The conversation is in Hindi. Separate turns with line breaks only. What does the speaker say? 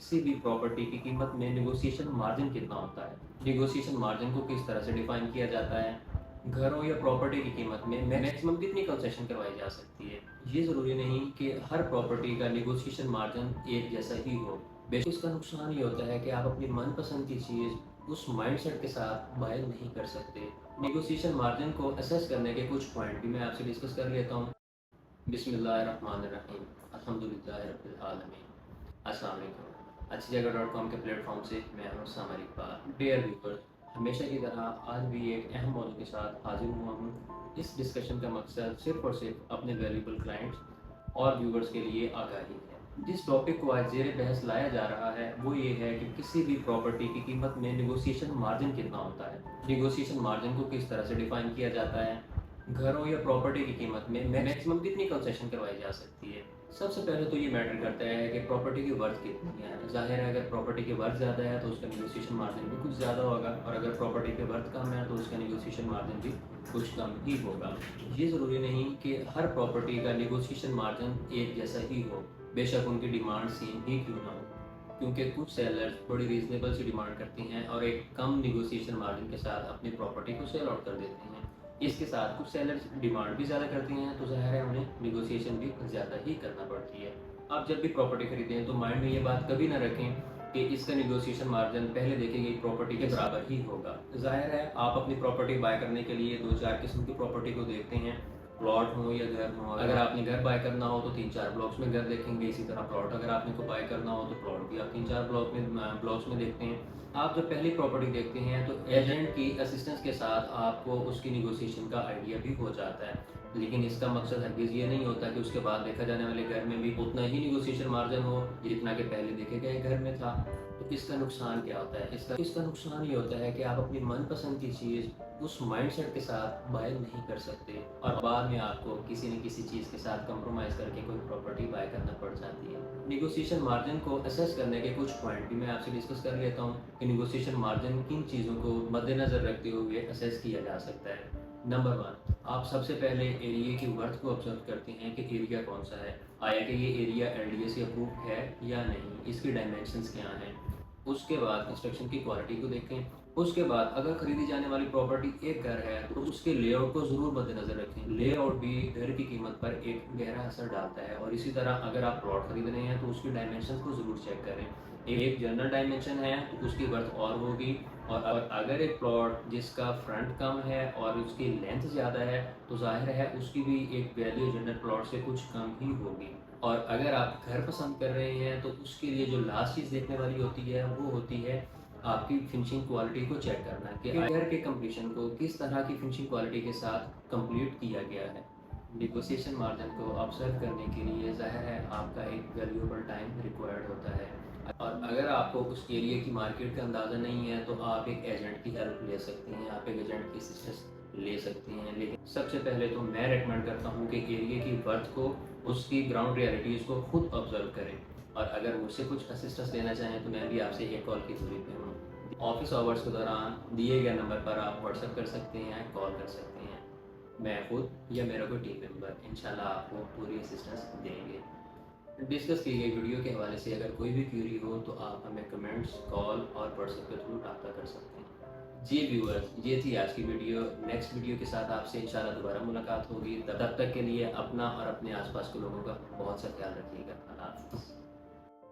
किसी भी प्रॉपर्टी की कीमत में नेगोशिएशन मार्जिन कितना होता है। नेगोशिएशन मार्जिन को किस तरह से डिफाइन किया जाता है। घरों या प्रॉपर्टी की कीमत में मैक्सिमम कितनी कंसेशन करवाई जा सकती है। ये ज़रूरी नहीं कि हर प्रॉपर्टी का नेगोशिएशन मार्जिन एक जैसा ही हो। बेशक इसका नुकसान ये होता है कि आप अपनी मनपसंद की चीज़ उस माइंडसेट के साथ बाय नहीं कर सकते। नेगोशिएशन मार्जिन को असेस करने के कुछ पॉइंट भी मैं आपसे डिस्कस कर लेता हूँ। बिस्मिल्लाहिर्रहमानिर्रहीम, अल्हम्दुलिल्लाहि रब्बिल आलमीन। अस्सलाम वालेकुम। अच्छी जगह डॉट कॉम के प्लेटफॉर्म से मैं हूँ सामर इकबाल। डियर व्यूअर्स, हमेशा की तरह आज भी एक अहम मौजू के साथ हाजिर हुआ हूँ। इस डिस्कशन का मकसद सिर्फ और सिर्फ अपने वैल्यूबल क्लाइंट्स और व्यूअर्स के लिए आगाही है। जिस टॉपिक को आज ज़ेर बहस लाया जा रहा है वो ये है कि किसी भी प्रॉपर्टी की कीमत में नेगोशिएशन मार्जिन कितना होता है। नेगोशिएशन मार्जिन को किस तरह से डिफाइन किया जाता है। घरों या प्रॉपर्टी की कीमत में मैक्सिमम कितनी कंसेशन करवाई जा सकती है। सबसे पहले तो ये मैटर करता है कि प्रॉपर्टी की वर्थ कितनी है। जाहिर है अगर प्रॉपर्टी की वर्थ ज़्यादा है तो उसका नेगोशिएशन मार्जिन भी कुछ ज़्यादा होगा, और अगर प्रॉपर्टी की वर्थ कम है तो उसका नेगोशिएशन मार्जिन भी कुछ कम ही होगा। ये ज़रूरी नहीं कि हर प्रॉपर्टी का नेगोशिएशन मार्जिन एक जैसा ही हो, बेशक उनकी डिमांड सेम ही क्यों ना हो। क्योंकि कुछ सेलर्स बड़ी रीजनेबल सी डिमांड करती हैं और एक कम नेगोशिएशन मार्जिन के साथ अपनी प्रॉपर्टी को सेल आउट कर देते हैं। इसके साथ कुछ सेलर्स डिमांड भी ज़्यादा करती हैं तो ज़ाहिर है उन्हें नेगोशिएशन भी ज़्यादा ही करना पड़ती है। आप जब भी प्रॉपर्टी खरीदें तो माइंड में ये बात कभी ना रखें कि इसका नेगोशिएशन मार्जिन पहले देखी गई प्रॉपर्टी के बराबर ही होगा। ज़ाहिर है आप अपनी प्रॉपर्टी बाय करने के लिए दो चार किस्म की प्रॉपर्टी को देखते हैं, प्लॉट हो या घर हो। अगर आपने घर बाय करना हो तो 3-4 ब्लॉक्स में घर देखेंगे, इसी तरह प्लॉट अगर आपने को बाय करना हो तो प्लॉट भी आप 3-4 ब्लॉक्स में देखते हैं। आप जब पहली प्रॉपर्टी देखते हैं तो एजेंट की असिस्टेंस के साथ आपको उसकी निगोशिएशन का आइडिया भी हो जाता है, लेकिन इसका मकसद हरगिज़ ये नहीं होता कि उसके बाद देखा जाने वाले घर में भी उतना ही निगोशिएशन मार्जिन हो जितना कि पहले देखे गए घर में था। तो इसका नुकसान क्या होता है। इसका नुकसान ये होता है कि आप अपनी मनपसंद की चीज़ उस माइंडसेट के साथ बाय नहीं कर सकते और बाद में आपको किसी न किसी चीज़ के साथ कंप्रोमाइज़ करके कोई प्रॉपर्टी बाय करना पड़ जाती है। नेगोशिएशन मार्जिन को असेस करने के कुछ पॉइंट भी मैं आपसे डिस्कस कर लेता हूँ कि नेगोशिएशन मार्जिन किन चीज़ों को मद्देनज़र रखते हुए असेस किया जा सकता है। नंबर 1, आप सबसे पहले एरिया की वर्थ को ऑब्जर्व करते हैं कि एरिया कौन सा है। आया कि ये एरिया एलडीए से अप्रूव है या नहीं, इसकी डायमेंशंस क्या हैं। उसके बाद कंस्ट्रक्शन की क्वालिटी को देखें। उसके बाद अगर खरीदी जाने वाली प्रॉपर्टी एक घर है तो उसके लेआउट को ज़रूर मद्देनज़र रखें। लेआउट भी घर की कीमत पर एक गहरा असर डालता है। और इसी तरह अगर आप प्लॉट खरीद रहे हैं तो उसकी डायमेंशन को ज़रूर चेक करें। एक जनरल डायमेंशन है तो उसकी वर्थ और होगी, और अगर एक प्लॉट जिसका फ्रंट कम है और उसकी लेंथ ज़्यादा है तो जाहिर है उसकी भी एक वैल्यू जनरल प्लॉट से कुछ कम ही होगी। और अगर आप घर पसंद कर रहे हैं तो उसके लिए जो लास्ट चीज़ देखने वाली होती है वो होती है आपकी फिनिशिंग क्वालिटी को चेक करना कि घर के कंप्लीशन को किस तरह की फिनिशिंग क्वालिटी के साथ कंप्लीट किया गया है। नेगोशिएशन मार्जिन को ऑब्जर्व करने के लिए ज़ाहिर है आपका एक वैल्यूएबल टाइम रिक्वायर्ड होता है। और अगर आपको उस एरिया की मार्केट का अंदाज़ा नहीं है तो आप एक एजेंट की हेल्प ले सकते हैं, आप एक एजेंट की असिस्टेंस ले सकते हैं। लेकिन सबसे पहले तो मैं रेकमेंड करता हूँ कि एरिया की वर्थ को, उसकी ग्राउंड रियलिटीज़ को खुद ऑब्जर्व करें। और अगर मुझसे कुछ असिस्टेंस लेना चाहें तो मैं भी आपसे एक कॉल की दूरी पे हूँ। ऑफिस आवर्स के दौरान दिए गए नंबर पर आप व्हाट्सएप कर सकते हैं, कॉल कर सकते हैं। मैं खुद या मेरा कोई टीम मेंबर इंशाल्लाह आपको पूरी असिस्टेंस देंगे। डिस्कस की गई वीडियो के हवाले से अगर कोई भी क्यूरी हो तो आप हमें कमेंट्स, कॉल और व्हाट्सएप के थ्रू रब्ता कर सकते हैं। जी व्यूअर्स, ये थी आज की वीडियो। नेक्स्ट वीडियो के साथ आपसे इंशाल्लाह दोबारा मुलाकात होगी। तब तक के लिए अपना और अपने आसपास के लोगों का बहुत सा ख्याल रखिएगा। अल्लाह हाफ़िज़।